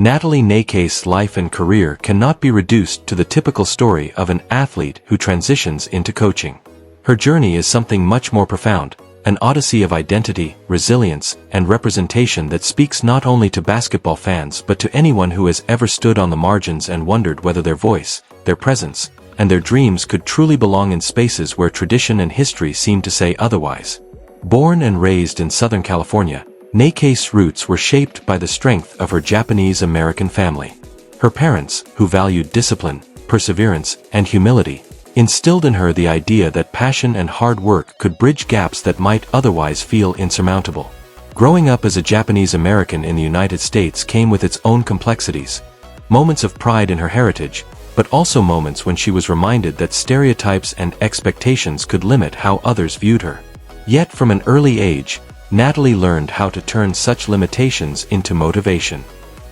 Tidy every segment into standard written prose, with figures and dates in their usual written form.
Natalie Nakase's life and career cannot be reduced to the typical story of an athlete who transitions into coaching. Her journey is something much more profound, an odyssey of identity, resilience, and representation that speaks not only to basketball fans but to anyone who has ever stood on the margins and wondered whether their voice, their presence, and their dreams could truly belong in spaces where tradition and history seem to say otherwise. Born and raised in Southern California, Nakase's roots were shaped by the strength of her Japanese-American family. Her parents, who valued discipline, perseverance, and humility, instilled in her the idea that passion and hard work could bridge gaps that might otherwise feel insurmountable. Growing up as a Japanese American in the United States came with its own complexities, moments of pride in her heritage, but also moments when she was reminded that stereotypes and expectations could limit how others viewed her. Yet from an early age, Natalie learned how to turn such limitations into motivation.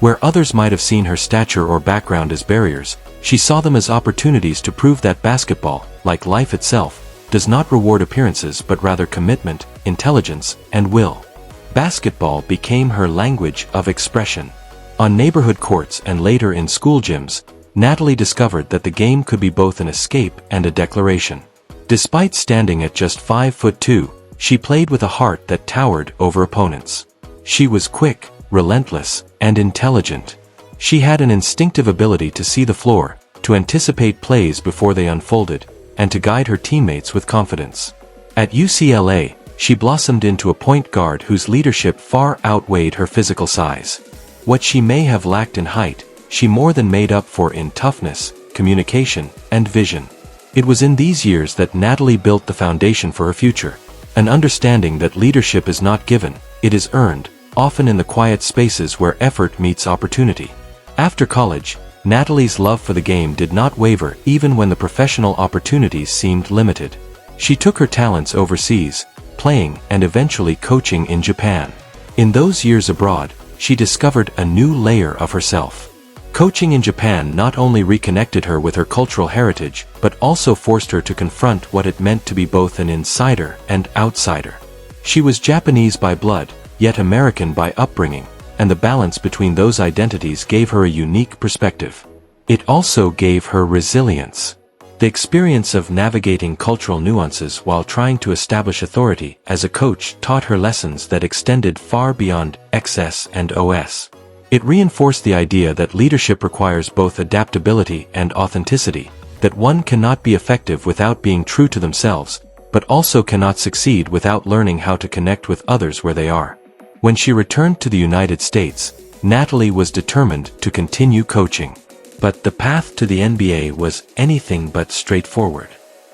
Where others might have seen her stature or background as barriers, she saw them as opportunities to prove that basketball, like life itself, does not reward appearances but rather commitment, intelligence, and will. Basketball became her language of expression. On neighborhood courts and later in school gyms, Natalie discovered that the game could be both an escape and a declaration. Despite standing at just 5'2", she played with a heart that towered over opponents. She was quick, relentless, and intelligent. She had an instinctive ability to see the floor, to anticipate plays before they unfolded, and to guide her teammates with confidence. At UCLA, she blossomed into a point guard whose leadership far outweighed her physical size. What she may have lacked in height, she more than made up for in toughness, communication, and vision. It was in these years that Natalie built the foundation for her future, an understanding that leadership is not given, it is earned, often in the quiet spaces where effort meets opportunity. After college, Natalie's love for the game did not waver even when the professional opportunities seemed limited. She took her talents overseas, playing and eventually coaching in Japan. In those years abroad, she discovered a new layer of herself. Coaching in Japan not only reconnected her with her cultural heritage, but also forced her to confront what it meant to be both an insider and outsider. She was Japanese by blood, yet American by upbringing, and the balance between those identities gave her a unique perspective. It also gave her resilience. The experience of navigating cultural nuances while trying to establish authority as a coach taught her lessons that extended far beyond XS and OS. It reinforced the idea that leadership requires both adaptability and authenticity, that one cannot be effective without being true to themselves, but also cannot succeed without learning how to connect with others where they are. When she returned to the United States, Natalie was determined to continue coaching. But the path to the NBA was anything but straightforward.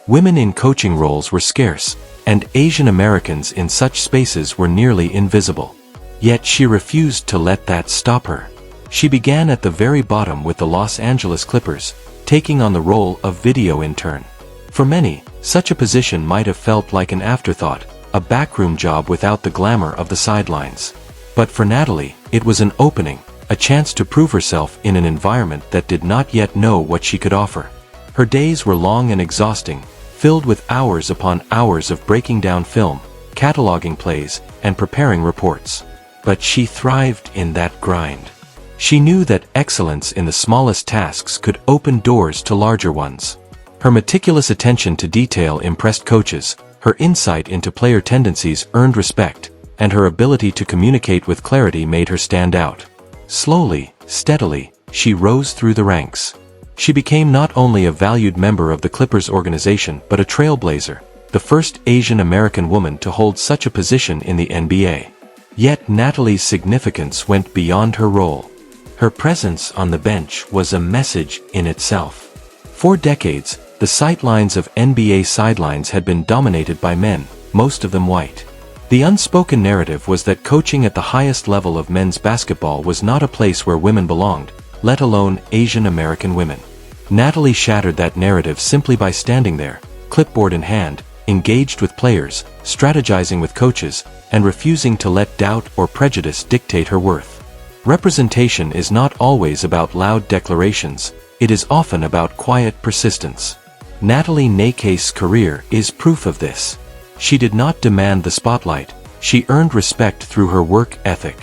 Women in coaching roles were scarce, and Asian Americans in such spaces were nearly invisible. Yet she refused to let that stop her. She began at the very bottom with the Los Angeles Clippers, taking on the role of video intern. For many, such a position might have felt like an afterthought, a backroom job without the glamour of the sidelines. But for Natalie, it was an opening, a chance to prove herself in an environment that did not yet know what she could offer. Her days were long and exhausting, filled with hours upon hours of breaking down film, cataloging plays, and preparing reports. But she thrived in that grind. She knew that excellence in the smallest tasks could open doors to larger ones. Her meticulous attention to detail impressed coaches, her insight into player tendencies earned respect, and her ability to communicate with clarity made her stand out. Slowly, steadily, she rose through the ranks. She became not only a valued member of the Clippers organization but a trailblazer, the first Asian American woman to hold such a position in the NBA. Yet Natalie's significance went beyond her role. Her presence on the bench was a message in itself. For decades, the sightlines of NBA sidelines had been dominated by men, most of them white. The unspoken narrative was that coaching at the highest level of men's basketball was not a place where women belonged, let alone Asian American women. Natalie shattered that narrative simply by standing there, clipboard in hand, engaged with players, strategizing with coaches, and refusing to let doubt or prejudice dictate her worth. Representation is not always about loud declarations, it is often about quiet persistence. Natalie Nakase's career is proof of this. She did not demand the spotlight, she earned respect through her work ethic.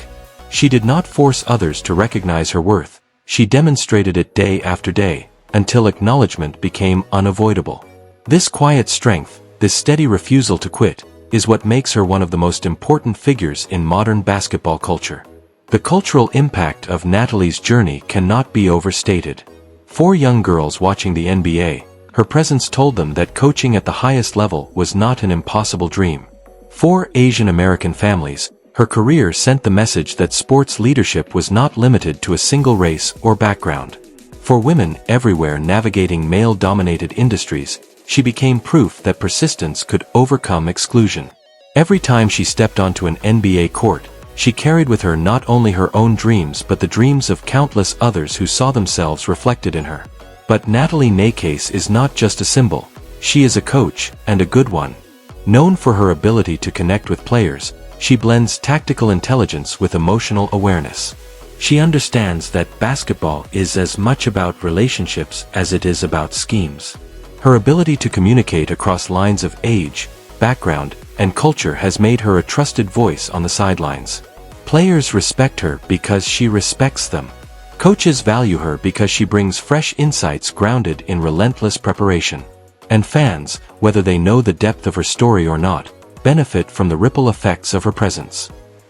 She did not force others to recognize her worth. She demonstrated it day after day, until acknowledgement became unavoidable. This quiet strength, this steady refusal to quit, is what makes her one of the most important figures in modern basketball culture. The cultural impact of Natalie's journey cannot be overstated. For young girls watching the NBA, her presence told them that coaching at the highest level was not an impossible dream. For Asian American families, her career sent the message that sports leadership was not limited to a single race or background. For women everywhere navigating male-dominated industries, she became proof that persistence could overcome exclusion. Every time she stepped onto an NBA court, she carried with her not only her own dreams but the dreams of countless others who saw themselves reflected in her. But Natalie Nakase is not just a symbol, she is a coach, and a good one. Known for her ability to connect with players, she blends tactical intelligence with emotional awareness. She understands that basketball is as much about relationships as it is about schemes. Her ability to communicate across lines of age, background, and culture has made her a trusted voice on the sidelines. Players respect her because she respects them. Coaches value her because she brings fresh insights grounded in relentless preparation. And fans, whether they know the depth of her story or not, benefit from the ripple effects of her presence.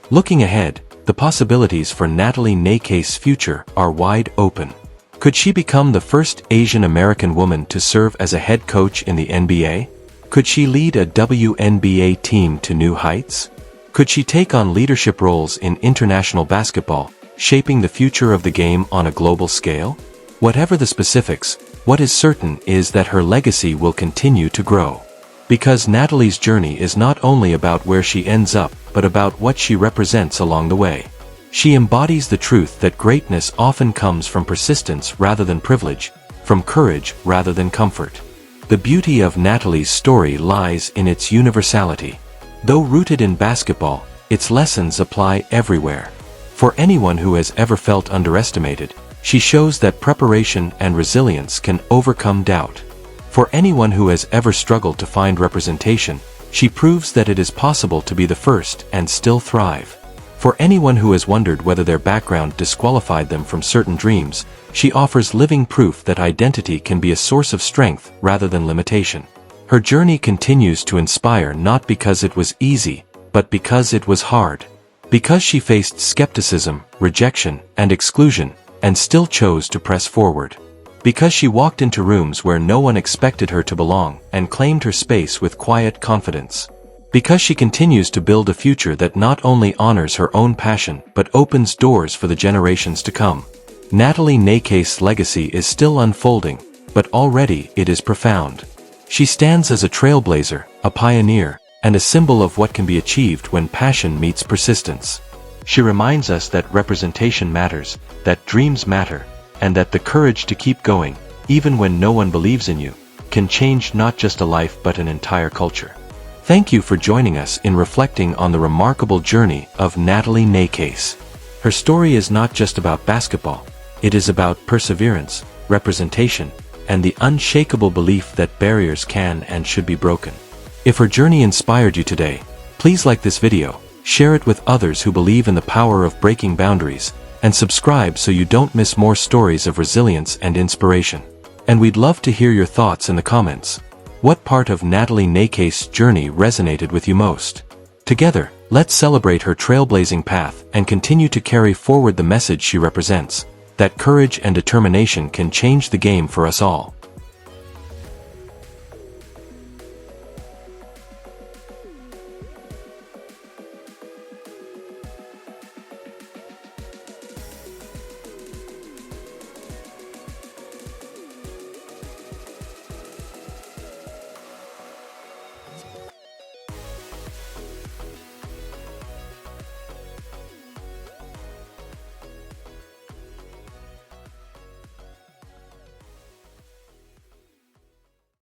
Looking ahead, the possibilities for Natalie Nakase's future are wide open. Could she become the first Asian American woman to serve as a head coach in the NBA? Could she lead a WNBA team to new heights? Could she take on leadership roles in international basketball, shaping the future of the game on a global scale? Whatever the specifics, what is certain is that her legacy will continue to grow. Because Natalie's journey is not only about where she ends up, but about what she represents along the way. She embodies the truth that greatness often comes from persistence rather than privilege, from courage rather than comfort. The beauty of Natalie's story lies in its universality. Though rooted in basketball, its lessons apply everywhere. For anyone who has ever felt underestimated, she shows that preparation and resilience can overcome doubt. For anyone who has ever struggled to find representation, she proves that it is possible to be the first and still thrive. For anyone who has wondered whether their background disqualified them from certain dreams, she offers living proof that identity can be a source of strength rather than limitation. Her journey continues to inspire not because it was easy, but because it was hard. Because she faced skepticism, rejection, and exclusion, and still chose to press forward. Because she walked into rooms where no one expected her to belong and claimed her space with quiet confidence. Because she continues to build a future that not only honors her own passion but opens doors for the generations to come. Natalie Nakase's legacy is still unfolding, but already it is profound. She stands as a trailblazer, a pioneer, and a symbol of what can be achieved when passion meets persistence. She reminds us that representation matters, that dreams matter, and that the courage to keep going, even when no one believes in you, can change not just a life but an entire culture. Thank you for joining us in reflecting on the remarkable journey of Natalie Nakase. Her story is not just about basketball, it is about perseverance, representation, and the unshakable belief that barriers can and should be broken. If her journey inspired you today, please like this video, share it with others who believe in the power of breaking boundaries, and subscribe so you don't miss more stories of resilience and inspiration. And we'd love to hear your thoughts in the comments. What part of Natalie Nakase's journey resonated with you most? Together, let's celebrate her trailblazing path and continue to carry forward the message she represents, that courage and determination can change the game for us all.